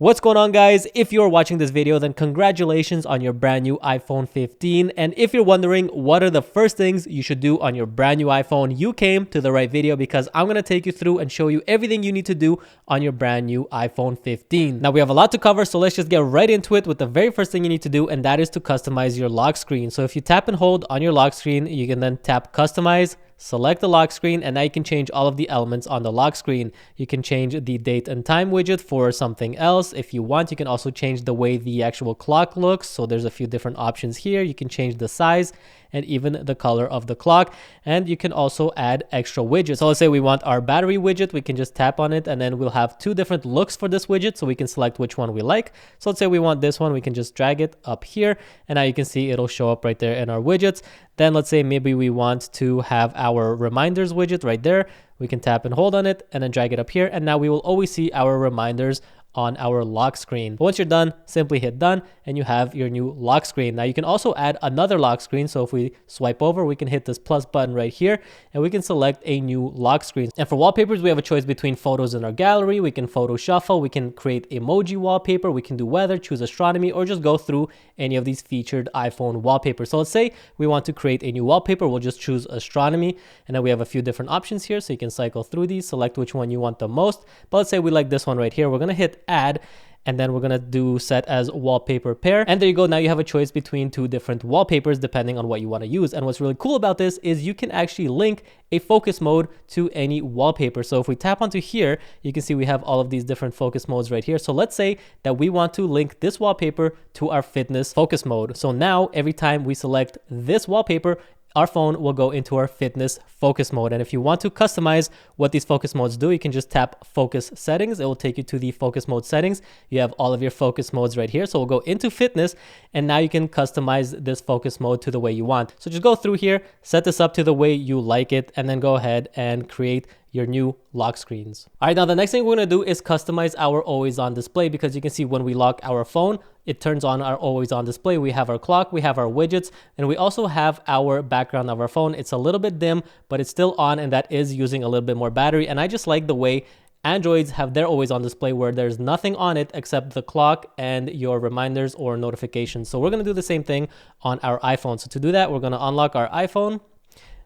What's going on, guys? If you're watching this video, then congratulations on your brand new iPhone 15. And if you're wondering what are the first things you should do on your brand new iPhone, you came to the right video because I'm going to take you through and show you everything you need to do on your brand new iPhone 15. Now we have a lot to cover, so let's just get right into it with the very first thing you need to do, and that is to customize your lock screen. So if you tap and hold on your lock screen, you can then tap customize, select the lock screen, and now you can change all of the elements on the lock screen. You can change the date and time widget for something else. If you want, you can also change the way the actual clock looks. So there's a few different options here. You can change the size and even the color of the clock, and you can also add extra widgets. So let's say we want our battery widget, we can just tap on it, and then we'll have two different looks for this widget, so we can select which one we like. So let's say we want this one, we can just drag it up here, and now you can see it'll show up right there in our widgets. Then let's say maybe we want to have our reminders widget right there. We can tap and hold on it and then drag it up here, and now we will always see our reminders on our lock screen. But once you're done, simply hit done and you have your new lock screen. Now you can also add another lock screen. So if we swipe over, we can hit this plus button right here and we can select a new lock screen. And for wallpapers, we have a choice between photos in our gallery. We can photo shuffle, we can create emoji wallpaper, we can do weather, choose astronomy, or just go through any of these featured iPhone wallpapers. So let's say we want to create a new wallpaper. We'll just choose astronomy, and then we have a few different options here. So you can cycle through these, select which one you want the most. But let's say we like this one right here. We're going to hit add, and then we're going to do set as wallpaper pair, and there you go. Now you have a choice between two different wallpapers depending on what you want to use. And what's really cool about this is you can actually link a focus mode to any wallpaper. So if we tap onto here, you can see we have all of these different focus modes right here. So let's say that we want to link this wallpaper to our fitness focus mode. So now every time we select this wallpaper, our phone will go into our fitness focus mode. And if you want to customize what these focus modes do, you can just tap focus settings. It will take you to the focus mode settings. You have all of your focus modes right here. So we'll go into fitness, and now you can customize this focus mode to the way you want. So just go through here, set this up to the way you like it, and then go ahead and create your new lock screens. All right, now the next thing we're gonna do is customize our always on display, because you can see when we lock our phone, it turns on our always on display. We have our clock, we have our widgets, and we also have our background of our phone. It's a little bit dim, but it's still on, and that is using a little bit more battery. And I just like the way Androids have their always on display, where there's nothing on it except the clock and your reminders or notifications. So we're gonna do the same thing on our iPhone. So to do that, we're gonna unlock our iPhone.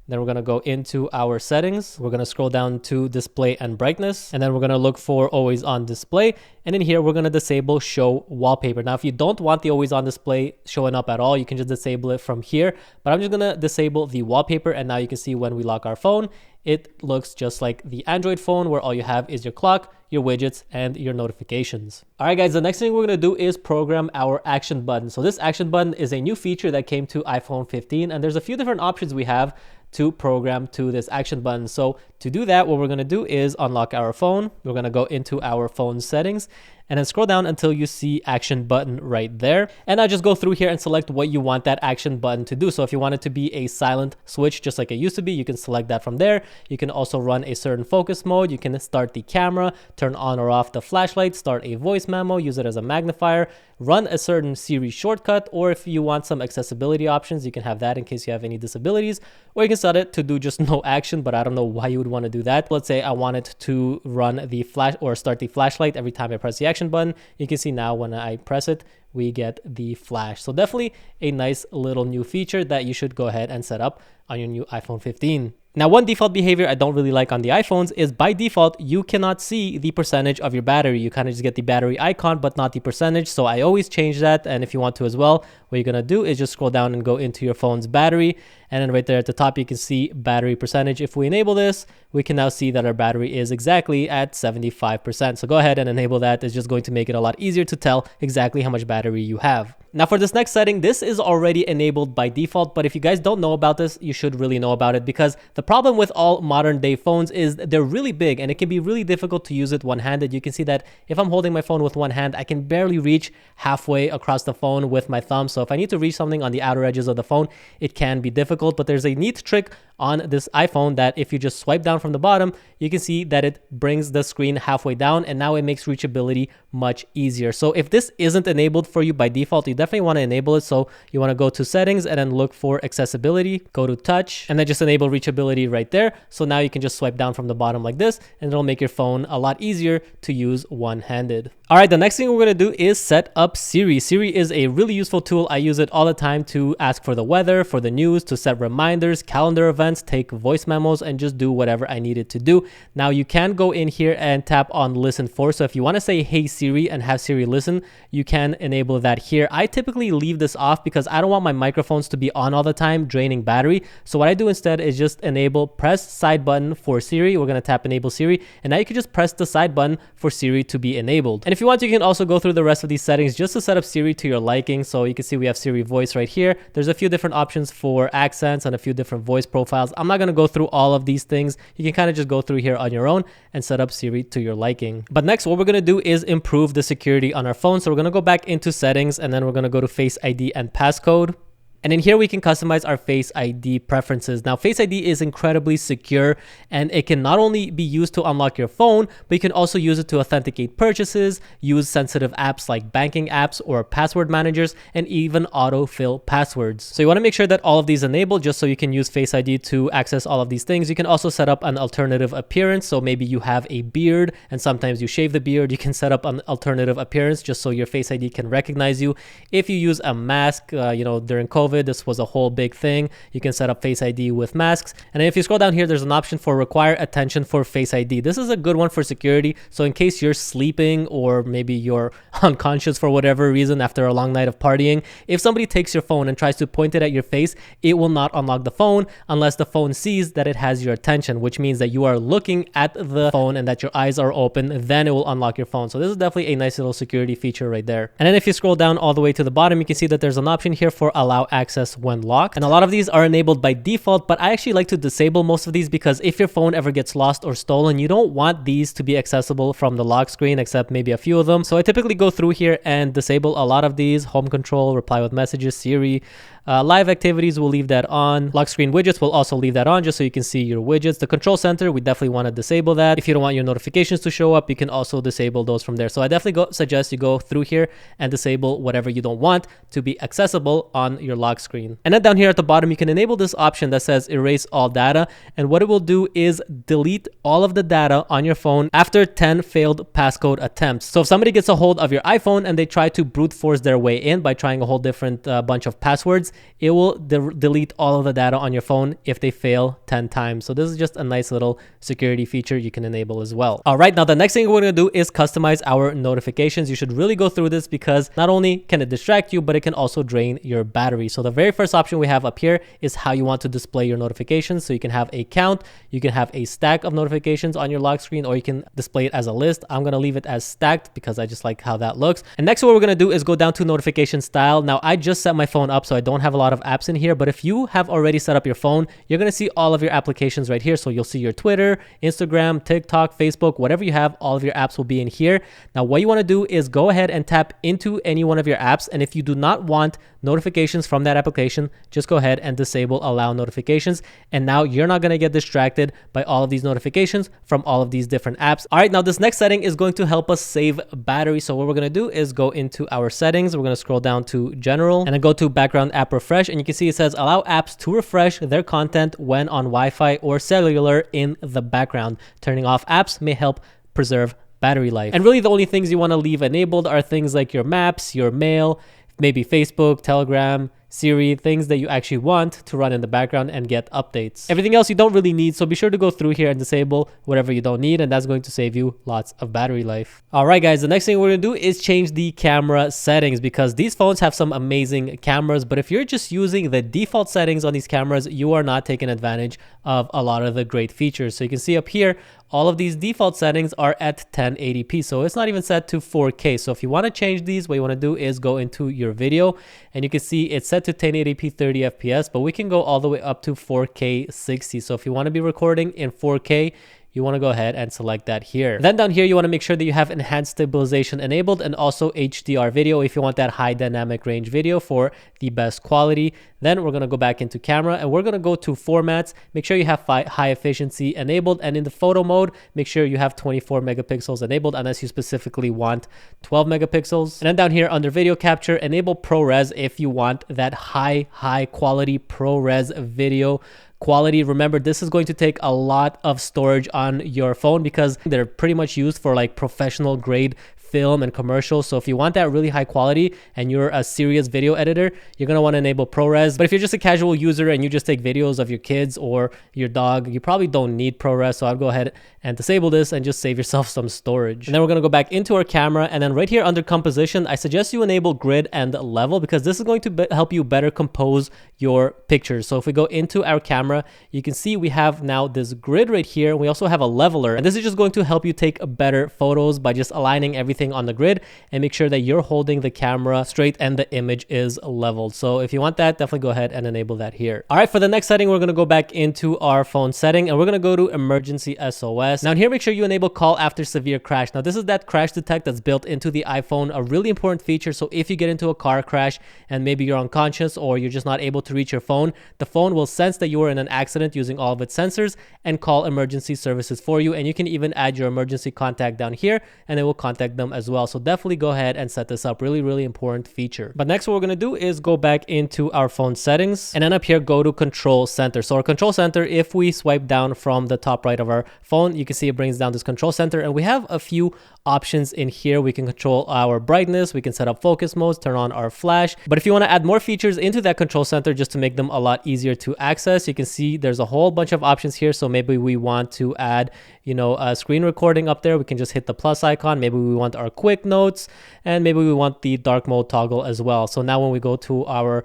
Then we're going to go into our settings. We're going to scroll down to display and brightness. And then we're going to look for always on display. And in here, we're going to disable show wallpaper. Now, if you don't want the always on display showing up at all, you can just disable it from here. But I'm just going to disable the wallpaper. And now you can see when we lock our phone, it looks just like the Android phone, where all you have is your clock, your widgets, and your notifications. All right, guys, the next thing we're gonna do is program our action button. So this action button is a new feature that came to iPhone 15, and there's a few different options we have to program to this action button. So to do that, what we're gonna do is unlock our phone. We're gonna go into our phone settings, and then scroll down until you see action button right there. And now just go through here and select what you want that action button to do. So if you want it to be a silent switch, just like it used to be, you can select that from there. You can also run a certain focus mode. You can start the camera, turn on or off the flashlight, start a voice memo, use it as a magnifier, run a certain Siri shortcut, or if you want some accessibility options, you can have that in case you have any disabilities, or you can set it to do just no action, but I don't know why you would want to do that. Let's say I wanted to run the flash or start the flashlight every time I press the action button. You can see now when I press it, we get the flash. So definitely a nice little new feature that you should go ahead and set up on your new iPhone 15. Now, one default behavior I don't really like on the iPhones is by default, you cannot see the percentage of your battery. You kind of just get the battery icon, but not the percentage. So I always change that. And if you want to as well, what you're going to do is just scroll down and go into your phone's battery. And then right there at the top, you can see battery percentage. If we enable this, we can now see that our battery is exactly at 75%. So go ahead and enable that. It's just going to make it a lot easier to tell exactly how much battery you have. Now for this next setting, this is already enabled by default, but if you guys don't know about this, you should really know about it, because the problem with all modern day phones is they're really big and it can be really difficult to use it one-handed. You can see that if I'm holding my phone with one hand, I can barely reach halfway across the phone with my thumb. So if I need to reach something on the outer edges of the phone, it can be difficult, but there's a neat trick on this iPhone that if you just swipe down from the bottom, you can see that it brings the screen halfway down, and now it makes reachability much easier. So if this isn't enabled for you by default, you definitely want to enable it. So you want to go to settings and then look for accessibility, go to touch, and then just enable reachability right there. So now you can just swipe down from the bottom like this, and it'll make your phone a lot easier to use one-handed. All right, the next thing we're going to do is set up Siri. Siri is a really useful tool. I use it all the time to ask for the weather, for the news, to set reminders, calendar events, take voice memos, and just do whatever I need it to do. Now you can go in here and tap on listen for. So if you want to say, hey Siri, and have Siri listen, you can enable that here. I typically leave this off because I don't want my microphones to be on all the time, draining battery. So what I do instead is just enable, press side button for Siri. We're going to tap enable Siri, and now you can just press the side button for Siri to be enabled. And if you want, you can also go through the rest of these settings just to set up Siri to your liking. So you can see we have Siri voice right here. There's a few different options for accents and a few different voice profiles. I'm not going to go through all of these things. You can kind of just go through here on your own and set up Siri to your liking. But next, what we're going to do is improve the security on our phone. So we're going to go back into settings, and then we're going to go to Face ID and passcode. And in here, we can customize our Face ID preferences. Now, Face ID is incredibly secure, and it can not only be used to unlock your phone, but you can also use it to authenticate purchases, use sensitive apps like banking apps or password managers, and even autofill passwords. So you want to make sure that all of these enable just so you can use Face ID to access all of these things. You can also set up an alternative appearance. So maybe you have a beard and sometimes you shave the beard. You can set up an alternative appearance just so your Face ID can recognize you. If you use a mask, during COVID, this was a whole big thing. You can set up Face ID with masks. And if you scroll down here, there's an option for require attention for Face ID. This is a good one for security. So in case you're sleeping or maybe you're unconscious for whatever reason after a long night of partying, if somebody takes your phone and tries to point it at your face, it will not unlock the phone unless the phone sees that it has your attention, which means that you are looking at the phone and that your eyes are open, then it will unlock your phone. So this is definitely a nice little security feature right there. And then if you scroll down all the way to the bottom, you can see that there's an option here for allow access when locked. And a lot of these are enabled by default, but I actually like to disable most of these because if your phone ever gets lost or stolen, you don't want these to be accessible from the lock screen, except maybe a few of them. So I typically go through here and disable a lot of these. Home control, reply with messages, Siri, live activities, we'll leave that on. Lock screen widgets, we'll also leave that on just so you can see your widgets. The control center, we definitely want to disable that. If you don't want your notifications to show up, you can also disable those from there. So I definitely suggest you go through here and disable whatever you don't want to be accessible on your lock screen. And then down here at the bottom, you can enable this option that says erase all data. And what it will do is delete all of the data on your phone after 10 failed passcode attempts. So if somebody gets a hold of your iPhone and they try to brute force their way in by trying a whole different bunch of passwords, it will delete all of the data on your phone if they fail 10 times. So this is just a nice little security feature you can enable as well. All right, now the next thing we're going to do is customize our notifications. You should really go through this because not only can it distract you, but it can also drain your battery. So the very first option we have up here is how you want to display your notifications. So you can have a count, you can have a stack of notifications on your lock screen, or you can display it as a list. I'm going to leave it as stacked because I just like how that looks. And next, what we're going to do is go down to notification style. Now I just set my phone up, so I don't have a lot of apps in here, but if you have already set up your phone, you're going to see all of your applications right here. So you'll see your Twitter, Instagram, TikTok, Facebook, whatever you have, all of your apps will be in here. Now what you want to do is go ahead and tap into any one of your apps, and if you do not want notifications from that application, just go ahead and disable allow notifications, and now you're not going to get distracted by all of these notifications from all of these different apps. All right, now this next setting is going to help us save battery. So what we're going to do is go into our settings. We're going to scroll down to general and then go to background app refresh, and you can see it says allow apps to refresh their content when on Wi-Fi or cellular in the background. Turning off apps may help preserve battery life. And really the only things you want to leave enabled are things like your maps, your mail, maybe Facebook, Telegram, Siri, things that you actually want to run in the background and get updates. Everything else you don't really need, so be sure to go through here and disable whatever you don't need, and that's going to save you lots of battery life. All right, guys, the next thing we're going to do is change the camera settings because these phones have some amazing cameras, but if you're just using the default settings on these cameras, you are not taking advantage of a lot of the great features. So you can see up here, all of these default settings are at 1080p, so it's not even set to 4K. So if you want to change these, what you want to do is go into your video, and you can see it's set to 1080p 30 FPS, but we can go all the way up to 4K 60. So if you want to be recording in 4K, you want to go ahead and select that here. Then down here, you want to make sure that you have enhanced stabilization enabled and also HDR video if you want that high dynamic range video for the best quality. Then we're going to go back into camera and we're going to go to formats. Make sure you have high efficiency enabled, and in the photo mode, make sure you have 24 megapixels enabled unless you specifically want 12 megapixels. And then down here under video capture, enable ProRes if you want that high quality ProRes video quality. Remember, this is going to take a lot of storage on your phone because they're pretty much used for like professional grade film and commercials. So if you want that really high quality and you're a serious video editor, you're going to want to enable ProRes. But if you're just a casual user and you just take videos of your kids or your dog, you probably don't need ProRes. So I'll go ahead and disable this and just save yourself some storage. And then we're going to go back into our camera, and then right here under composition, I suggest you enable grid and level because this is going to help you better compose your pictures. So if we go into our camera, you can see we have now this grid right here, and we also have a leveler, and this is just going to help you take better photos by just aligning everything on the grid and make sure that you're holding the camera straight and the image is leveled. So if you want that, definitely go ahead and enable that here. All right, for the next setting, we're going to go back into our phone setting and we're going to go to emergency SOS. Now here, make sure you enable call after severe crash. Now this is that crash detect that's built into the iPhone, a really important feature. So if you get into a car crash and maybe you're unconscious or you're just not able to reach your phone, the phone will sense that you were in an accident using all of its sensors and call emergency services for you. And you can even add your emergency contact down here and it will contact them as well. So definitely go ahead and set this up. Really important feature. But next, what we're going to do is go back into our phone settings and then up here, go to control center. So our control center, if we swipe down from the top right of our phone, you can see it brings down this control center, and we have a few options in here. We can control our brightness, we can set up focus modes, turn on our flash. But if you want to add more features into that control center just to make them a lot easier to access, you can see there's a whole bunch of options here. So maybe we want to add, a screen recording up there. We can just hit the plus icon. Maybe we want our quick notes, and maybe we want the dark mode toggle as well. So now when we go to our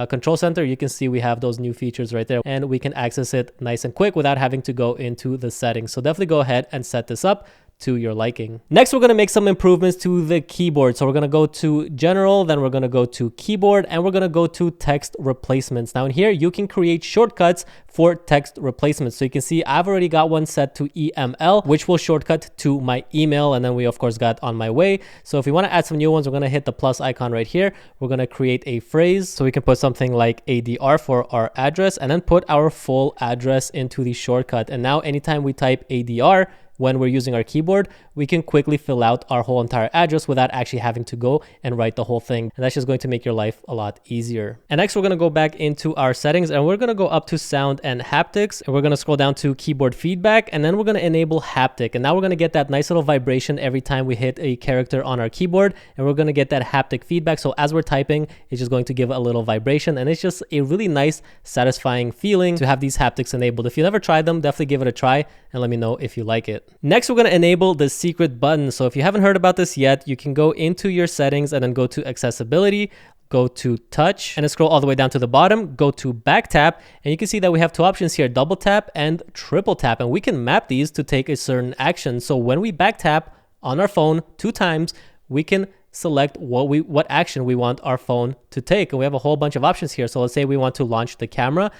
control center, you can see we have those new features right there, and we can access it nice and quick without having to go into the settings. So definitely go ahead and set this up to your liking. Next, we're going to make some improvements to the keyboard. So we're going to go to general, then we're going to go to keyboard, and we're going to go to text replacements. Now in here, you can create shortcuts for text replacements. So you can see I've already got one set to EML, which will shortcut to my email. And then we of course got on my way. So if we want to add some new ones, we're going to hit the plus icon right here. We're going to create a phrase. So we can put something like ADR for our address and then put our full address into the shortcut. And now anytime we type ADR, when we're using our keyboard, we can quickly fill out our whole entire address without actually having to go and write the whole thing. And that's just going to make your life a lot easier. And next, we're going to go back into our settings and we're going to go up to sound and haptics. And we're going to scroll down to keyboard feedback. And then we're going to enable haptic. And now we're going to get that nice little vibration every time we hit a character on our keyboard. And we're going to get that haptic feedback. So as we're typing, it's just going to give a little vibration. And it's just a really nice, satisfying feeling to have these haptics enabled. If you never tried them, definitely give it a try and let me know if you like it. Next, we're going to enable the secret button. So if you haven't heard about this yet, you can go into your settings and then go to accessibility, go to touch, and then scroll all the way down to the bottom, go to Backtap, and you can see that we have two options here, double tap and triple tap, and we can map these to take a certain action. So when we back tap on our phone 2 times, we can select what action we want our phone to take. And we have a whole bunch of options here. So let's say we want to launch the camera.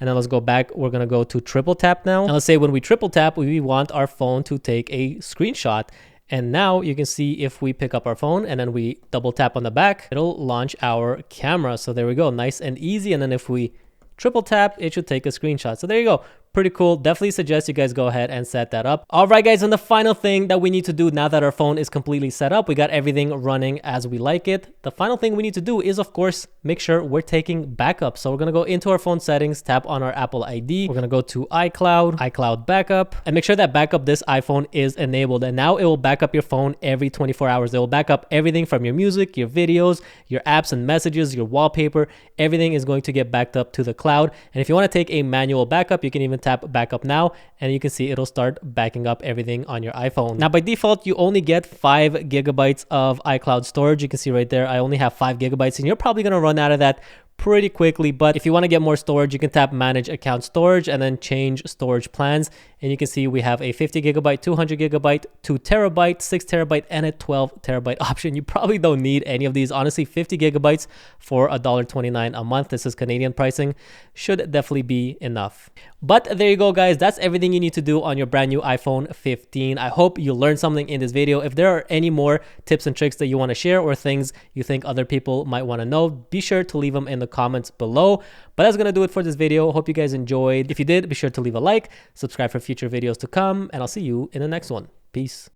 And then let's go back. We're going to go to triple tap now. And let's say when we triple tap, we want our phone to take a screenshot. And now you can see if we pick up our phone and then we double tap on the back, it'll launch our camera. So there we go. Nice and easy. And then if we triple tap, it should take a screenshot. So there you go. Pretty cool. Definitely suggest you guys go ahead and set that up. All right, guys. And the final thing that we need to do now that our phone is completely set up, we got everything running as we like it. The final thing we need to do is, of course, make sure we're taking backup. So we're going to go into our phone settings, tap on our Apple ID. We're going to go to iCloud backup, and make sure that backup this iPhone is enabled. And now it will back up your phone every 24 hours. It will back up everything from your music, your videos, your apps and messages, your wallpaper. Everything is going to get backed up to the cloud. And if you want to take a manual backup, you can even tap backup now, and you can see it'll start backing up everything on your iPhone. Now, by default, you only get 5 gigabytes of iCloud storage. You can see right there, I only have 5 gigabytes, and you're probably going to run out of that pretty quickly. But if you want to get more storage, you can tap manage account storage and then change storage plans, And you can see we have a 50 gigabyte, 200 gigabyte, 2 terabyte, 6 terabyte, and a 12 terabyte option. You probably don't need any of these. Honestly, 50 gigabytes for $1.29 a month. This is Canadian pricing. Should definitely be enough. But there you go, guys. That's everything you need to do on your brand new iPhone 15. I hope you learned something in this video. If there are any more tips and tricks that you want to share or things you think other people might want to know, be sure to leave them in the comments below. But that's going to do it for this video. Hope you guys enjoyed. If you did, be sure to leave a like, subscribe for future videos to come, and I'll see you in the next one. Peace.